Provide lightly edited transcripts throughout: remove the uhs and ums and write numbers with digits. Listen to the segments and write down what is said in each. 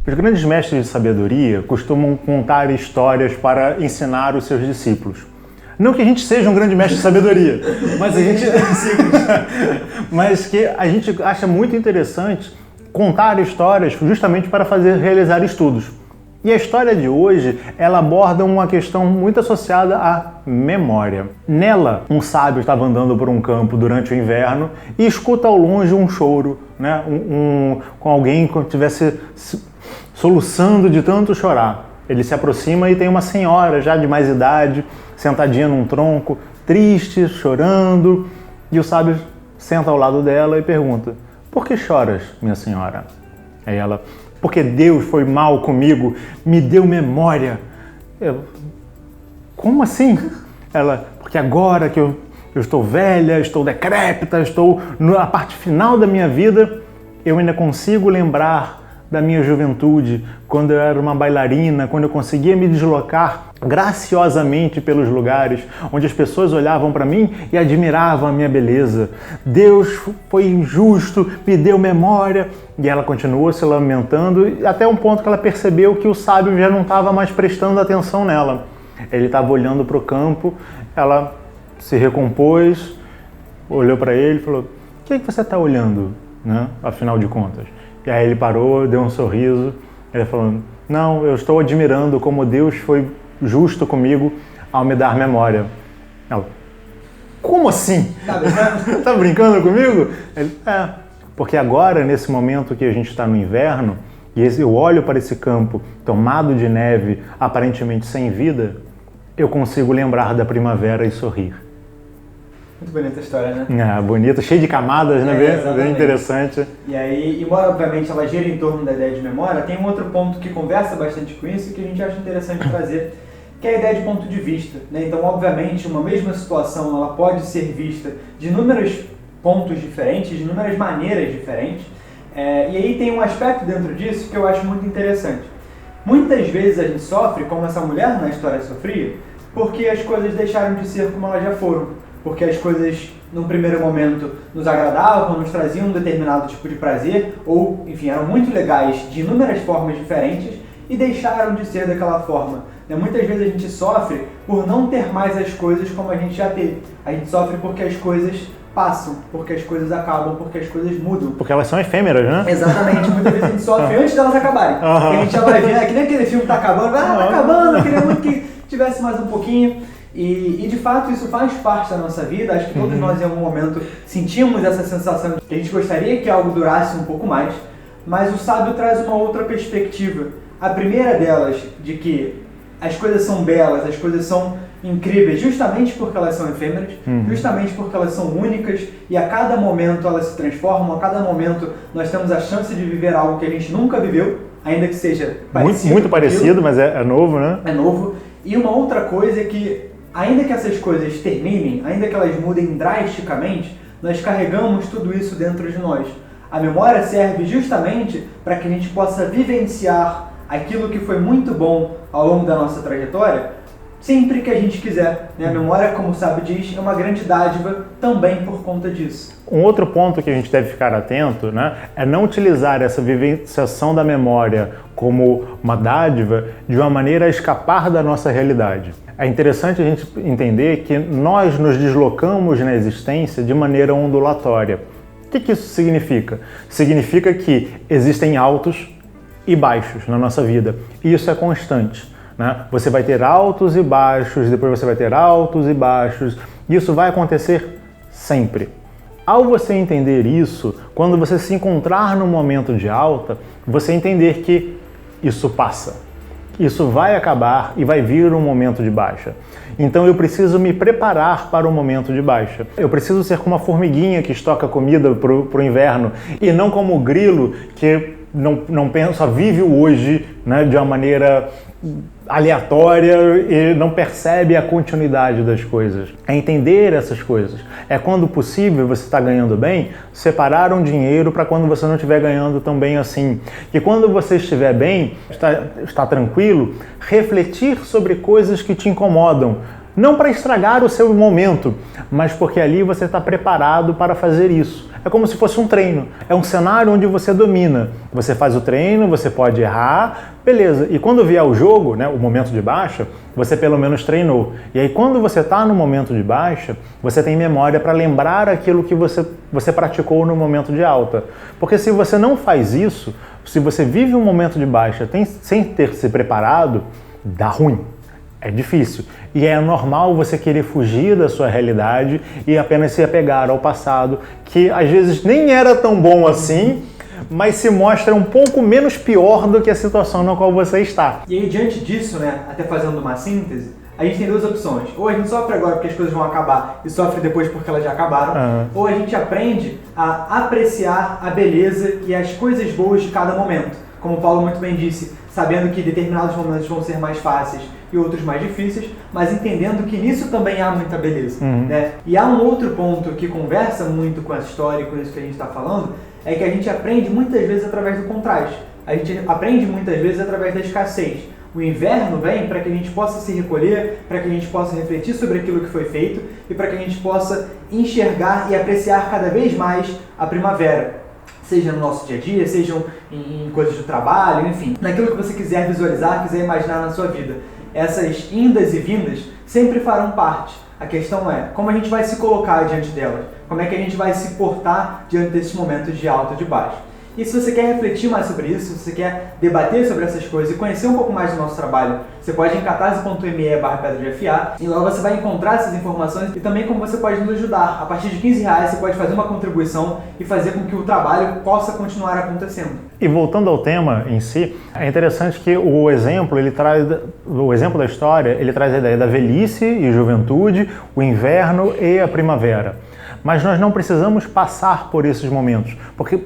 Os grandes mestres de sabedoria costumam contar histórias para ensinar os seus discípulos. Não que a gente seja um grande mestre de sabedoria, mas que a gente acha muito interessante contar histórias justamente para realizar estudos. E a história de hoje, ela aborda uma questão muito associada à memória. Nela, um sábio estava andando por um campo durante o inverno e escuta ao longe um choro, né? Com alguém que estivesse soluçando de tanto chorar. Ele se aproxima e tem uma senhora já de mais idade, sentadinha num tronco, triste, chorando, e o sábio senta ao lado dela e pergunta: "Por que choras, minha senhora?" Aí ela: "Porque Deus foi mal comigo, me deu memória." Como assim? Ela: "Porque agora que eu estou velha, estou decrépita, estou na parte final da minha vida, eu ainda consigo lembrar da minha juventude, quando eu era uma bailarina, quando eu conseguia me deslocar graciosamente pelos lugares onde as pessoas olhavam para mim e admiravam a minha beleza. Deus foi injusto, me deu memória." E ela continuou se lamentando até um ponto que ela percebeu que o sábio já não estava mais prestando atenção nela. Ele estava olhando para o campo, ela se recompôs, olhou para ele e falou: "O que é que você está olhando, né? Afinal de contas?" E aí ele parou, deu um sorriso, ele falou: "Não, eu estou admirando como Deus foi justo comigo ao me dar memória." Ela: "Como assim? Tá brincando comigo?" Ele: "Porque agora, nesse momento que a gente está no inverno, e eu olho para esse campo tomado de neve, aparentemente sem vida, eu consigo lembrar da primavera e sorrir." Muito bonita a história, né? Bonito, cheio de camadas, né? Bem interessante. E aí, embora obviamente ela gira em torno da ideia de memória, tem um outro ponto que conversa bastante com isso e que a gente acha interessante trazer, que é a ideia de ponto de vista, né? Então, obviamente, uma mesma situação ela pode ser vista de inúmeros pontos diferentes, de inúmeras maneiras diferentes. E aí tem um aspecto dentro disso que eu acho muito interessante. Muitas vezes a gente sofre, como essa mulher na história sofria, porque as coisas deixaram de ser como elas já foram. Porque as coisas, num primeiro momento, nos agradavam, nos traziam um determinado tipo de prazer, ou, enfim, eram muito legais de inúmeras formas diferentes e deixaram de ser daquela forma. Muitas vezes a gente sofre por não ter mais as coisas como a gente já teve. A gente sofre porque as coisas passam, porque as coisas acabam, porque as coisas mudam. Porque elas são efêmeras, né? Exatamente. Muitas vezes a gente sofre antes delas acabarem. Porque a gente já vai ver, é que nem aquele filme que tá acabando, tá acabando, eu queria muito que tivesse mais um pouquinho. E de fato isso faz parte da nossa vida. Acho que todos nós em algum momento sentimos essa sensação de que a gente gostaria que algo durasse um pouco mais, mas o sábio traz uma outra perspectiva. A primeira delas, de que as coisas são belas, as coisas são incríveis justamente porque elas são efêmeras, justamente porque elas são únicas e a cada momento elas se transformam, a cada momento nós temos a chance de viver algo que a gente nunca viveu, ainda que seja parecido. Muito parecido, mas é novo, né? É novo. E uma outra coisa é que ainda que essas coisas terminem, ainda que elas mudem drasticamente, nós carregamos tudo isso dentro de nós. A memória serve justamente para que a gente possa vivenciar aquilo que foi muito bom ao longo da nossa trajetória, sempre que a gente quiser. A memória, como o sábio diz, é uma grande dádiva também por conta disso. Um outro ponto que a gente deve ficar atento, né, é não utilizar essa vivenciação da memória como uma dádiva de uma maneira a escapar da nossa realidade. É interessante a gente entender que nós nos deslocamos na existência de maneira ondulatória. O que isso significa? Significa que existem altos e baixos na nossa vida. E isso é constante, né? Você vai ter altos e baixos, depois você vai ter altos e baixos. Isso vai acontecer sempre. Ao você entender isso, quando você se encontrar no momento de alta, você entender que isso passa. Isso vai acabar e vai vir um momento de baixa. Então eu preciso me preparar para o momento de baixa. Eu preciso ser como uma formiguinha que estoca comida para o inverno e não como o grilo que não pensa, vive o hoje, né, de uma maneira aleatória e não percebe a continuidade das coisas. É entender essas coisas. É quando possível, você está ganhando bem, separar um dinheiro para quando você não estiver ganhando tão bem assim. E quando você estiver bem, está tranquilo, refletir sobre coisas que te incomodam. Não para estragar o seu momento, mas porque ali você está preparado para fazer isso. É como se fosse um treino. É um cenário onde você domina. Você faz o treino, você pode errar, beleza. E quando vier o jogo, né, o momento de baixa, você pelo menos treinou. E aí quando você está no momento de baixa, você tem memória para lembrar aquilo que você praticou no momento de alta. Porque se você não faz isso, se você vive um momento de baixa sem ter se preparado, dá ruim. É difícil. E é normal você querer fugir da sua realidade e apenas se apegar ao passado, que às vezes nem era tão bom assim, mas se mostra um pouco menos pior do que a situação na qual você está. E aí, diante disso, né, até fazendo uma síntese, a gente tem duas opções. Ou a gente sofre agora porque as coisas vão acabar e sofre depois porque elas já acabaram, ou a gente aprende a apreciar a beleza e as coisas boas de cada momento. Como o Paulo muito bem disse, sabendo que determinados momentos vão ser mais fáceis e outros mais difíceis, mas entendendo que nisso também há muita beleza. Né? E há um outro ponto que conversa muito com essa história e com isso que a gente está falando, é que a gente aprende muitas vezes através do contraste. A gente aprende muitas vezes através da escassez. O inverno vem para que a gente possa se recolher, para que a gente possa refletir sobre aquilo que foi feito e para que a gente possa enxergar e apreciar cada vez mais a primavera. Seja no nosso dia a dia, sejam em coisas do trabalho, enfim, naquilo que você quiser visualizar, quiser imaginar na sua vida. Essas indas e vindas sempre farão parte. A questão é como a gente vai se colocar diante delas, como é que a gente vai se portar diante desses momentos de alta e de baixo. E se você quer refletir mais sobre isso, se você quer debater sobre essas coisas e conhecer um pouco mais do nosso trabalho, você pode ir em catarse.me/pedra de afiar e lá você vai encontrar essas informações e também como você pode nos ajudar. A partir de R$15 você pode fazer uma contribuição e fazer com que o trabalho possa continuar acontecendo. E voltando ao tema em si, é interessante que o exemplo da história, ele traz a ideia da velhice e juventude, o inverno e a primavera. Mas nós não precisamos passar por esses momentos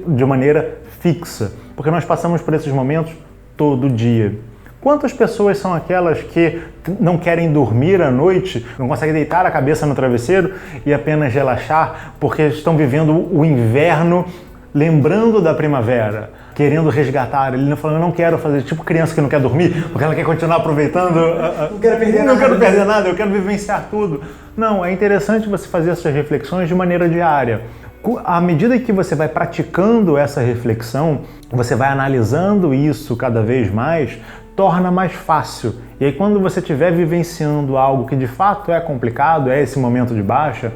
de maneira fixa, porque nós passamos por esses momentos todo dia. Quantas pessoas são aquelas que não querem dormir à noite, não conseguem deitar a cabeça no travesseiro e apenas relaxar porque estão vivendo o inverno lembrando da primavera, querendo resgatar, ele falando, eu não quero fazer, tipo criança que não quer dormir, porque ela quer continuar aproveitando, não quero perder nada, eu quero vivenciar tudo. Não, é interessante você fazer essas reflexões de maneira diária. À medida que você vai praticando essa reflexão, você vai analisando isso cada vez mais, torna mais fácil. E aí quando você estiver vivenciando algo que de fato é complicado, é esse momento de baixa,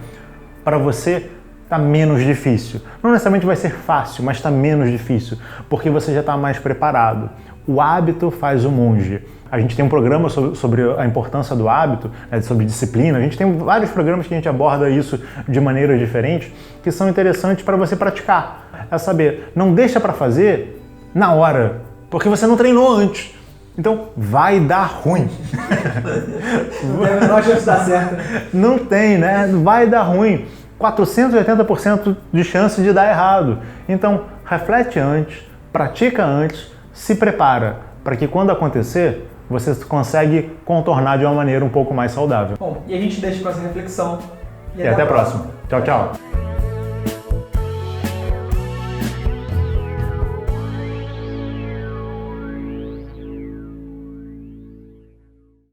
para você está menos difícil. Não necessariamente vai ser fácil, mas está menos difícil, porque você já está mais preparado. O hábito faz o monge. A gente tem um programa sobre a importância do hábito, sobre disciplina. A gente tem vários programas que a gente aborda isso de maneiras diferentes, que são interessantes para você praticar. É saber, não deixa para fazer na hora, porque você não treinou antes. Então, vai dar ruim. Não tem a menor chance de dar certo. Não tem, né? Vai dar ruim. 480% de chance de dar errado. Então, reflete antes, pratica antes, se prepara para que quando acontecer, você consegue contornar de uma maneira um pouco mais saudável. Bom, e a gente deixa com essa reflexão. E até a próxima. Tchau, tchau.